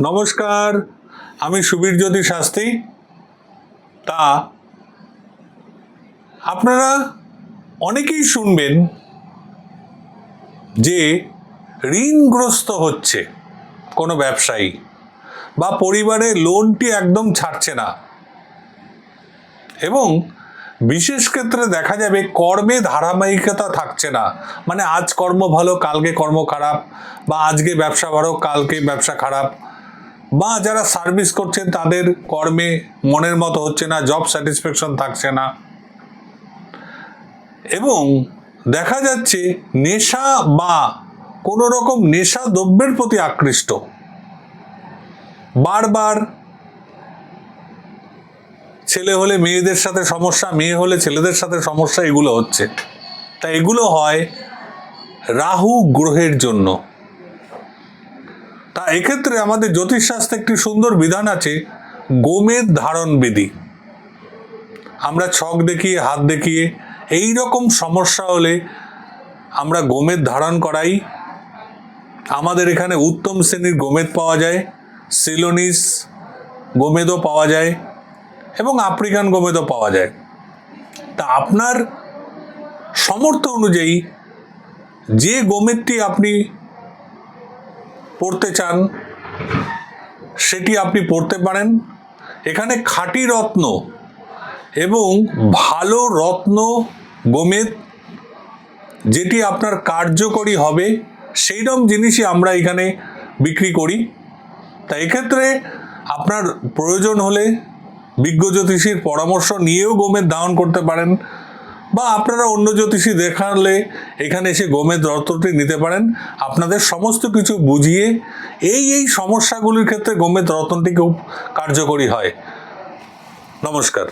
নমস্কার, আমি সুবীর জ্যোতি শাস্ত্রী। তা আপনারা অনেকেই শুনবেন যে ঋণগ্রস্ত হচ্ছে কোনো ব্যবসায়ী বা পরিবারের লোনটি একদম ছাড়ছে না, এবং বিশেষ ক্ষেত্রে দেখা যাবে কর্মে ধারাবাহিকতা থাকছে না। মানে আজ কর্ম ভালো, কালকে কর্ম খারাপ, বা আজকে ব্যবসা ভালো, কালকে ব্যবসা খারাপ, বা যারা সার্ভিস করছেন তাদের কর্মে মনের মতো হচ্ছে না, জব স্যাটিসফ্যাকশন থাকছে না, এবং দেখা যাচ্ছে নেশা বা কোনো রকম নেশা দ্রব্যের প্রতি আকৃষ্ট, বারবার ছেলে হলে মেয়েদের সাথে সমস্যা, মেয়ে হলে ছেলেদের সাথে সমস্যা, এগুলো হচ্ছে। তা এগুলো হয় রাহু গ্রহের জন্য। তা এক্ষেত্রে আমাদের জ্যোতিষশাস্ত্রে একটি সুন্দর বিধান আছে, গোমেদ ধারণ বিধি। আমরা ছক দেখিয়ে, হাত দেখিয়ে এই রকম সমস্যা হলে আমরা গোমেদ ধারণ করাই। আমাদের এখানে উত্তম শ্রেণীর গোমেদ পাওয়া যায়, সিলোনিস গোমেদও পাওয়া যায়, এবং আফ্রিকান গোমেদও পাওয়া যায়। তা আপনার সামর্থ্য অনুযায়ী যে গোমেদটি আপনি পড়তে চান সেটি আপনি পড়তে পারেন। এখানে খাঁটি রত্ন এবং ভালো রত্ন গোমেদ যেটি আপনার কার্যকরী হবে সেই রকম জিনিসই আমরা এখানে বিক্রি করি। তা এক্ষেত্রে আপনার প্রয়োজন হলে বিজ্ঞ জ্যোতিষীর পরামর্শ নিয়েও গোমেদ ধারণ করতে পারেন, বা আপনারা অন্য জ্যোতিষী দেখালে এখানে এসে গোমেদ রত্নটি নিতে পারেন। আপনাদের সমস্ত কিছু বুঝিয়ে এই সমস্যাগুলির ক্ষেত্রে গোমেদ রত্নটি খুব কার্যকরী হয়। নমস্কার।